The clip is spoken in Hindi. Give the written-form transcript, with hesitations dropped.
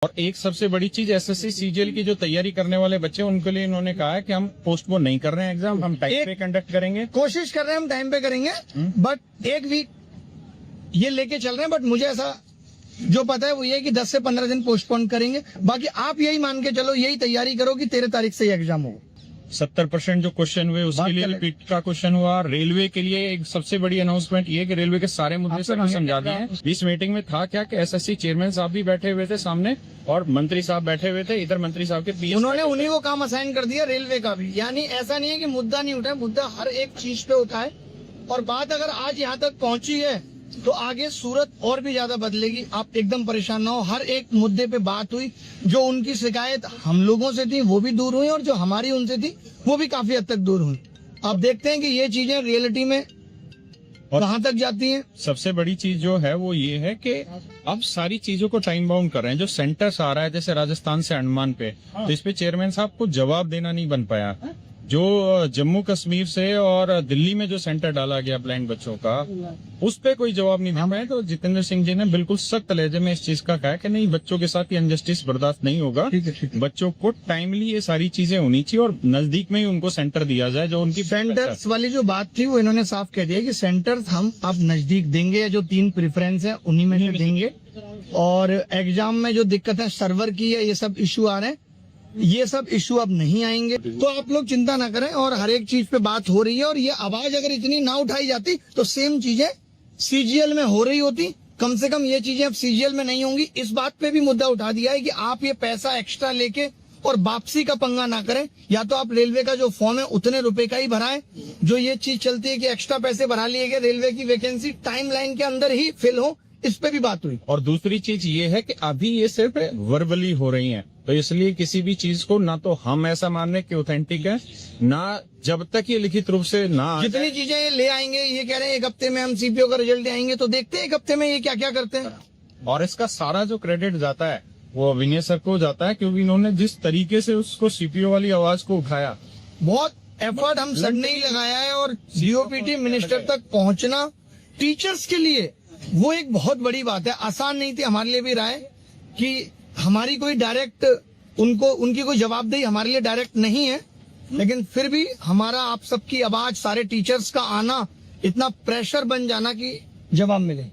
और एक सबसे बड़ी चीज एसएससी सीजीएल की जो तैयारी करने वाले बच्चे उनके लिए इन्होंने कहा है कि हम पोस्टपोन नहीं कर रहे हैं एग्जाम, हम टाइम पे कंडक्ट करेंगे। कोशिश कर रहे हैं हम टाइम पे करेंगे, बट एक वीक ये लेके चल रहे हैं। बट मुझे ऐसा जो पता है वो ये है कि 10 से 15 दिन पोस्टपोन करेंगे। बाकी आप यही मान के चलो, यही तैयारी करो कि 13 तारीख से एग्जाम होगा। 70% जो क्वेश्चन हुए उसके लिए रिपीट का क्वेश्चन हुआ। रेलवे के लिए एक सबसे बड़ी अनाउंसमेंट ये कि रेलवे के सारे मुद्दे सभी समझा दिए हैं। इस मीटिंग में था क्या कि एसएससी चेयरमैन साहब भी बैठे हुए थे सामने और मंत्री साहब बैठे हुए थे, इधर मंत्री साहब के पीएस उन्होंने उन्हीं को काम असाइन कर दिया, रेलवे का भी। यानी ऐसा नहीं है कि मुद्दा नहीं उठा है, मुद्दा हर एक चीज पे उठा है। और बात अगर आज यहाँ तक पहुंची है तो आगे सूरत और भी ज्यादा बदलेगी। आप एकदम परेशान ना हो। हर एक मुद्दे पे बात हुई। जो उनकी शिकायत हम लोगों से थी वो भी दूर हुई और जो हमारी उनसे थी वो भी काफी हद तक दूर हुई। अब देखते हैं कि ये चीजें रियलिटी में कहाँ तक जाती हैं। सबसे बड़ी चीज जो है वो ये है कि अब सारी चीजों को टाइम बाउंड कर रहे हैं। जो सेंटर्स आ रहा है जैसे राजस्थान से अंडमान पे, तो इस पे चेयरमैन साहब को जवाब देना नहीं बन पाया। जो जम्मू कश्मीर से और दिल्ली में जो सेंटर डाला गया ब्लाइंड बच्चों का, उस पे कोई जवाब नहीं दे पाए। तो जितेंद्र सिंह जी ने बिल्कुल सख्त लहजे में इस चीज का कहा कि नहीं, बच्चों के साथ ये अनजस्टिस बर्दाश्त नहीं होगा। बच्चों को टाइमली ये सारी चीजें होनी चाहिए और नजदीक में ही उनको सेंटर दिया जाए। जो उनकी सेंटर्स वाली जो बात थी वो इन्होंने साफ कह दिया कि सेंटर्स हम अब नजदीक देंगे। जो 3 प्रेफरेंस है उन्हीं में से देंगे। और एग्जाम में जो दिक्कत है सर्वर की है, ये सब इश्यू आ रहे हैं, ये सब इशू अब नहीं आएंगे। तो आप लोग चिंता ना करें। और हर एक चीज पे बात हो रही है। और ये आवाज अगर इतनी ना उठाई जाती तो सेम चीजें सीजीएल में हो रही होती। कम से कम ये चीजें अब सीजीएल में नहीं होंगी। इस बात पे भी मुद्दा उठा दिया है कि आप ये पैसा एक्स्ट्रा लेके और वापसी का पंगा ना करें। या तो आप रेलवे का जो फॉर्म है उतने रुपए का ही भराएं। जो ये चीज चलती है कि एक्स्ट्रा पैसे भरा लिए गए, रेलवे की वैकेंसी टाइमलाइन के अंदर ही फिल हो, इस पे भी बात हुई। और दूसरी चीज ये है कि अभी ये सिर्फ वर्बली हो रही हैं, तो इसलिए किसी भी चीज को ना तो हम ऐसा मान रहे कि ऑथेंटिक है, ना जब तक ये लिखित रूप से ना जितनी चीजें ये ले आएंगे, ये कह रहे हैं 1 हफ्ते में हम सीपीओ का रिजल्ट आएंगे, तो देखते हैं 1 हफ्ते में ये क्या क्या करते हैं। और इसका सारा जो क्रेडिट जाता है वो विनय सर को जाता है, क्योंकि इन्होंने जिस तरीके से उसको सीपीओ वाली आवाज को उठाया, बहुत एफर्ट हम सब ने ही लगाया है। और जीओपीटी मिनिस्टर तक पहुंचना टीचर्स के लिए वो एक बहुत बड़ी बात है। आसान नहीं थी हमारे लिए भी राय कि हमारी कोई डायरेक्ट उनकी कोई जवाबदेही हमारे लिए डायरेक्ट नहीं है, लेकिन फिर भी हमारा आप सबकी आवाज, सारे टीचर्स का आना, इतना प्रेशर बन जाना कि जवाब मिले।